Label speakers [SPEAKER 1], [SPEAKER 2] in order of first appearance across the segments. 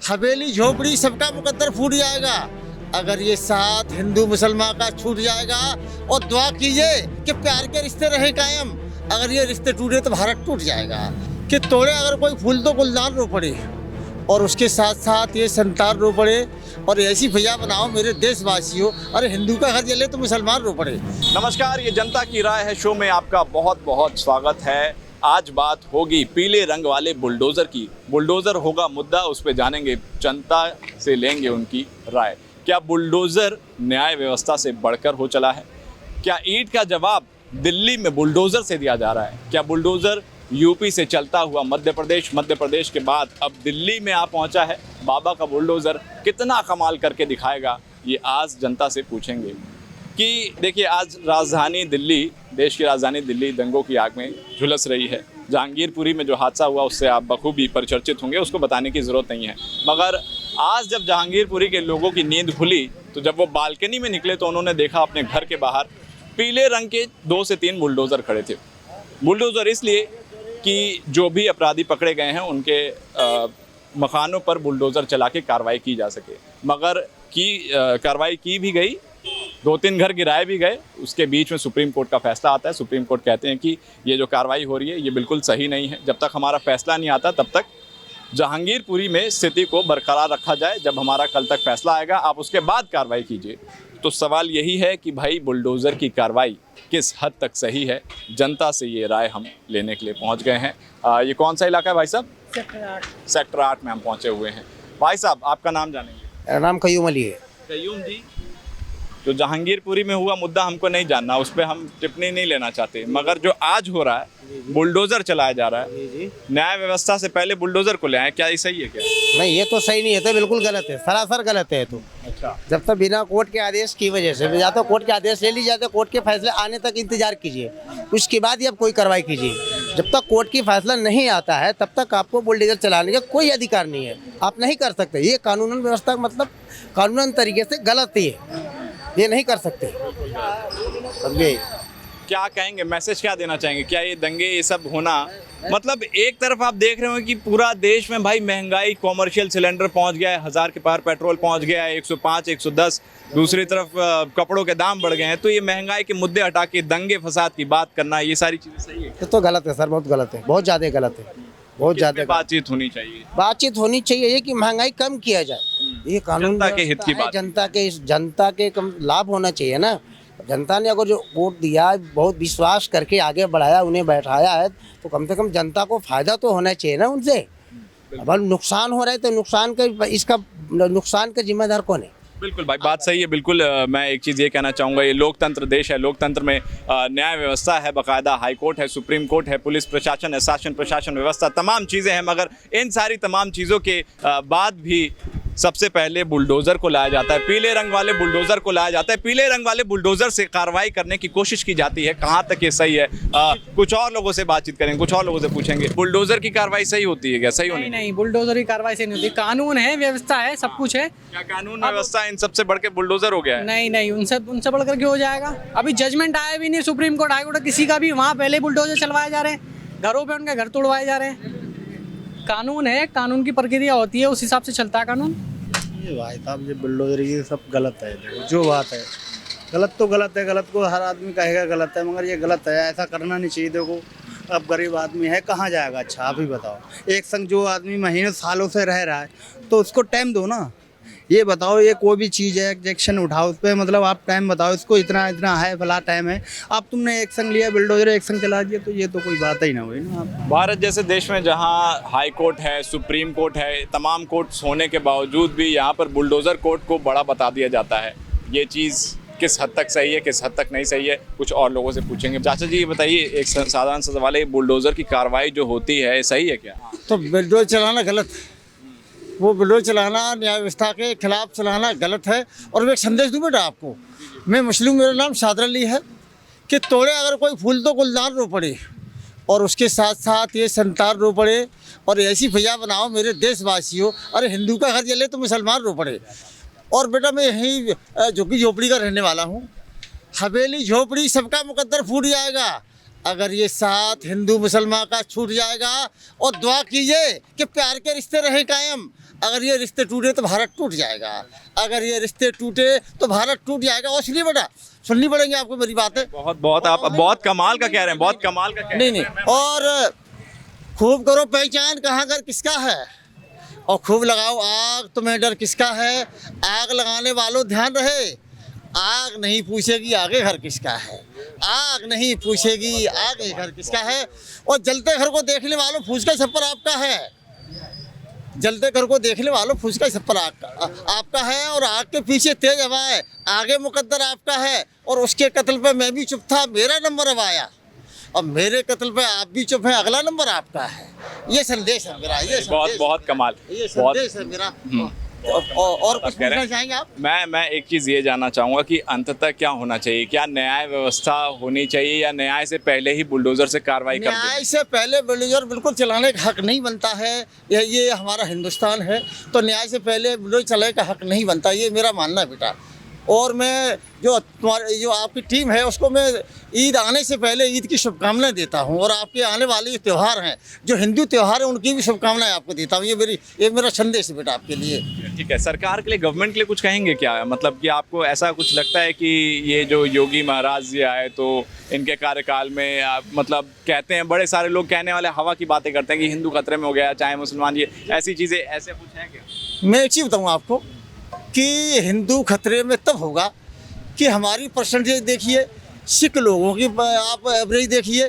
[SPEAKER 1] हवेली झोपड़ी सबका मुकद्दर फूट जाएगा अगर ये साथ हिंदू मुसलमान का छूट जाएगा। और दुआ कीजिए कि प्यार के रिश्ते रहे कायम, अगर ये रिश्ते टूटे तो भारत टूट जाएगा। कि तोड़े अगर कोई फूल तो गुलदान रो पड़े और उसके साथ साथ ये संतान रो पड़े। और ऐसी भैया बनाओ मेरे देशवासियों, अरे हिंदू का घर जले तो मुसलमान रो पड़े।
[SPEAKER 2] नमस्कार, ये जनता की राय है शो में आपका बहुत बहुत स्वागत है। आज बात होगी पीले रंग वाले बुलडोज़र की। बुलडोज़र होगा मुद्दा, उस पर जानेंगे, जनता से लेंगे उनकी राय। क्या बुलडोज़र न्याय व्यवस्था से बढ़कर हो चला है? क्या ईंट का जवाब दिल्ली में बुलडोज़र से दिया जा रहा है? क्या बुलडोज़र यूपी से चलता हुआ मध्य प्रदेश के बाद अब दिल्ली में आ पहुंचा है? बाबा का बुलडोज़र कितना कमाल करके दिखाएगा, ये आज जनता से पूछेंगे। कि देखिए, आज राजधानी दिल्ली, देश की राजधानी दिल्ली दंगों की आग में झुलस रही है। जहांगीरपुरी में जो हादसा हुआ उससे आप बखूबी परिचर्चित होंगे, उसको बताने की ज़रूरत नहीं है। मगर आज जब जहांगीरपुरी के लोगों की नींद खुली तो जब वो बालकनी में निकले तो उन्होंने देखा अपने घर के बाहर पीले रंग के 2 से 3 बुलडोज़र खड़े थे। बुलडोज़र इसलिए कि जो भी अपराधी पकड़े गए हैं उनके मकानों पर बुलडोज़र चला के कार्रवाई की जा सके। मगर कार्रवाई की भी गई, 2-3 घर गिराए भी गए। उसके बीच में सुप्रीम कोर्ट का फैसला आता है। सुप्रीम कोर्ट कहते हैं कि ये जो कार्रवाई हो रही है ये बिल्कुल सही नहीं है। जब तक हमारा फैसला नहीं आता तब तक जहांगीरपुरी में स्थिति को बरकरार रखा जाए। जब हमारा कल तक फैसला आएगा आप उसके बाद कार्रवाई कीजिए। तो सवाल यही है कि भाई बुलडोज़र की कार्रवाई किस हद तक सही है? जनता से ये राय हम लेने के लिए पहुंच गए हैं। ये कौन सा इलाका है भाई साहब? सेक्टर 8 में हम पहुंचे हुए हैं। भाई साहब, आपका नाम जानेंगे?
[SPEAKER 3] मेरा नाम कयूम अली है।
[SPEAKER 2] कयूम जी, जो जहांगीरपुरी में हुआ मुद्दा हमको नहीं जानना, उस पर हम टिप्पणी नहीं लेना चाहते। मगर जो आज हो रहा है, बुलडोज़र चलाया जा रहा है, न्याय व्यवस्था से पहले बुलडोज़र को ले आए, क्या ये सही है? क्या
[SPEAKER 3] नहीं, ये तो सही नहीं है, तो बिल्कुल गलत है, सरासर गलत है। तो
[SPEAKER 2] अच्छा,
[SPEAKER 3] जब तक बिना कोर्ट के आदेश की वजह से, या तो कोर्ट के आदेश ले लीजिए, तो कोर्ट के फैसले आने तक इंतजार कीजिए, उसके बाद ही आप कोई कार्रवाई कीजिए। जब तक कोर्ट की फैसला नहीं आता है तब तक आपको बुलडोज़र चलाने का कोई अधिकार नहीं है, आप नहीं कर सकते। ये कानून व्यवस्था मतलब कानूनन तरीके से गलत ही है, ये नहीं कर सकते, समझे?
[SPEAKER 2] क्या कहेंगे, मैसेज क्या देना चाहेंगे? क्या ये दंगे ये सब होना, मतलब एक तरफ आप देख रहे हो कि पूरा देश में भाई महंगाई, कॉमर्शियल सिलेंडर पहुंच गया है 1000 के पार, पेट्रोल पहुंच गया है 105, 110, दूसरी तरफ कपड़ों के दाम बढ़ गए हैं। तो ये महंगाई के मुद्दे हटा के दंगे फसाद की बात करना, ये सारी चीज़ें सही है?
[SPEAKER 3] ये तो गलत है सर, बहुत गलत है, बहुत ज़्यादा गलत है, बहुत ज़्यादा।
[SPEAKER 2] बातचीत होनी चाहिए,
[SPEAKER 3] बातचीत होनी चाहिए कि महंगाई कम किया जाए। ये कानून
[SPEAKER 2] जनता के हित की बात,
[SPEAKER 3] जनता के कम लाभ होना चाहिए ना। जनता ने अगर जो वोट दिया, बहुत विश्वास करके आगे बढ़ाया, उन्हें बैठाया है, तो कम से कम जनता को फायदा तो होना चाहिए ना उनसे। अब नुकसान हो रहा है तो नुकसान का जिम्मेदार कौन है?
[SPEAKER 2] बिल्कुल भाई, बात सही है। बिल्कुल, मैं एक चीज़ ये कहना चाहूँगा, ये लोकतंत्र देश है, लोकतंत्र में न्याय व्यवस्था है, बाकायदा हाई कोर्ट है, सुप्रीम कोर्ट है, पुलिस प्रशासन है, शासन प्रशासन व्यवस्था, तमाम चीज़ें हैं। मगर इन सारी तमाम चीज़ों के बाद भी सबसे पहले बुलडोज़र को लाया जाता है, पीले रंग वाले बुलडोज़र को लाया जाता है। पीले रंग वाले बुलडोज़र से कार्रवाई करने की कोशिश की जाती है। कहाँ तक ये सही है? कुछ और लोगों से बातचीत करेंगे, कुछ और लोगों से पूछेंगे। बुलडोज़र की कार्रवाई सही होती है क्या? सही होनी?
[SPEAKER 4] नहीं, बुलडोज़र की कार्रवाई सही नहीं होती। कानून है, व्यवस्था है, सब कुछ है।
[SPEAKER 2] क्या कानून व्यवस्था इन सबसे बढ़ के बुलडोज़र हो गया है?
[SPEAKER 4] नहीं, उनसे बढ़कर क्यों हो जाएगा? अभी जजमेंट आया भी नहीं, सुप्रीम कोर्ट, हाई कोर्ट, किसी का भी। वहाँ पहले बुलडोज़र चलवाए जा रहे हैं, घरों पे उनके घर तोड़वाए जा रहे हैं। कानून है, कानून की प्रक्रिया होती है, उस हिसाब से चलता है कानून।
[SPEAKER 5] ये भाई साहब, ये बुलडोजर ये सब गलत है। देखो, जो बात है गलत तो गलत है, गलत को हर आदमी कहेगा गलत है, मगर ये गलत है, ऐसा करना नहीं चाहिए। देखो, अब गरीब आदमी है, कहाँ जाएगा? अच्छा आप ही बताओ, एक संग जो आदमी महीनों सालों से रह रहा है तो उसको टाइम दो ना। ये बताओ, ये कोई भी चीज़ है, एग्जेक्शन उठाओ उस पर, मतलब आप टाइम बताओ इसको, इतना इतना है, फला टाइम है। अब तुमने एक संग लिया बुलडोजर, एक संग चला दिया, तो ये तो कोई बात ही ना हुई ना।
[SPEAKER 2] भारत जैसे देश में जहां हाई कोर्ट है, सुप्रीम कोर्ट है, तमाम कोर्ट्स होने के बावजूद भी यहाँ पर बुलडोज़र कोर्ट को बड़ा बता दिया जाता है। ये चीज़ किस हद तक सही है, किस हद तक नहीं सही है, कुछ और लोगों से पूछेंगे। चाचा जी, ये बताइए, एक साधारण सा सवाल है, बुलडोज़र की कार्रवाई जो होती है सही है क्या?
[SPEAKER 1] तो बुलडोज़र चलाना गलत है, वो बुलडोज़र चलाना न्याय व्यवस्था के खिलाफ चलाना गलत है। और मैं एक संदेश दूँ बेटा आपको, मैं मुस्लिम, मेरा नाम सादर अली है। कि तोड़े अगर कोई फूल तो गुलदान रो पड़े और उसके साथ साथ ये संतान रो पड़े। और ऐसी भैया बनाओ मेरे देशवासियों, अरे हिंदू का घर जले तो मुसलमान रो पड़े। और बेटा मैं यहीं झुग्गी झोपड़ी का रहने वाला हूँ। हवेली झोपड़ी सबका मुकद्दर फूट जाएगा अगर ये साथ हिंदू मुसलमान का छूट जाएगा। और दुआ कीजिए कि प्यार के रिश्ते रहे कायम, अगर ये रिश्ते टूटे तो भारत टूट जाएगा, अगर ये रिश्ते टूटे तो भारत टूट जाएगा। और सुनिए बेटा, सुननी पड़ेंगी आपको मेरी बातें।
[SPEAKER 2] बहुत बहुत आप बहुत कमाल का कह रहे हैं, बहुत कमाल का कह रहे हैं।
[SPEAKER 1] नहीं और खूब करो पहचान कहाँ घर किसका है, और खूब लगाओ आग, तुम्हें डर किसका है। आग लगाने वालों ध्यान रहे, आग नहीं पूछेगी आगे घर किसका है, आग नहीं पूछेगी आगे घर किसका है। और जलते घर को देखने वालों फूस का छप्पर आपका है, जलते घर को देखने वालों फूस का छप्पर आपका है। और आग के पीछे तेज हवाएं, आगे मुकद्दर आपका है। और उसके कत्ल पे मैं भी चुप था, मेरा नंबर अब आया, और मेरे कत्ल पे आप भी चुप हैं, अगला नंबर आपका है। ये संदेश है मेरा, ये
[SPEAKER 2] बहुत बहुत कमाल,
[SPEAKER 1] ये
[SPEAKER 2] बहुत
[SPEAKER 1] संदेश है मेरा। और कुछ
[SPEAKER 2] कह रहे
[SPEAKER 1] पूछना
[SPEAKER 2] हैं?
[SPEAKER 1] चाहेंगे आप?
[SPEAKER 2] मैं एक चीज़ ये जानना चाहूँगा कि अंततः क्या होना चाहिए, क्या न्याय व्यवस्था होनी चाहिए या न्याय से पहले ही बुलडोजर से कार्रवाई कर दें?
[SPEAKER 1] न्याय से पहले बुलडोजर बिल्कुल चलाने का हक नहीं बनता है। ये हमारा हिंदुस्तान है, तो न्याय से पहले बुलडोजर चलाने का हक नहीं बनता, ये मेरा मानना है बेटा। और मैं जो आपकी टीम है उसको मैं ईद आने से पहले ईद की शुभकामनाएं देता हूं, और आपके आने वाले जो त्यौहार हैं, जो हिंदू त्यौहार हैं, उनकी भी शुभकामनाएं आपको देता हूं। ये मेरा संदेश है बेटा आपके लिए।
[SPEAKER 2] ठीक है, सरकार के लिए, गवर्नमेंट के लिए कुछ कहेंगे क्या? मतलब कि आपको ऐसा कुछ लगता है कि ये जो योगी महाराज जी आए तो इनके कार्यकाल में मतलब कहते हैं, बड़े सारे लोग कहने वाले हवा की बातें करते हैं कि हिंदू खतरे में हो गया, चाहे मुसलमान, ये ऐसी चीज़ें, ऐसे कुछ है क्या?
[SPEAKER 1] मैं एक चीज़ बताऊँ आपको कि हिंदू खतरे में तब होगा कि हमारी परसेंटेज देखिए, सिख लोगों की आप एवरेज देखिए,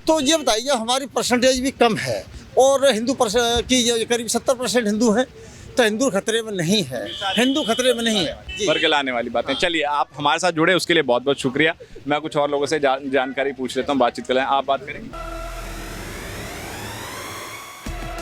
[SPEAKER 1] तो ये बताइए हमारी परसेंटेज भी कम है, और हिंदू की जो करीब 70% हिंदू हैं, तो हिंदू खतरे में नहीं है, हिंदू खतरे में नहीं है जी।
[SPEAKER 2] भर के लाने वाली बातें। चलिए, आप हमारे साथ जुड़े उसके लिए बहुत बहुत शुक्रिया। मैं कुछ और लोगों से जानकारी पूछ लेता हूँ, बातचीत कर लें। आप बात करेंगे?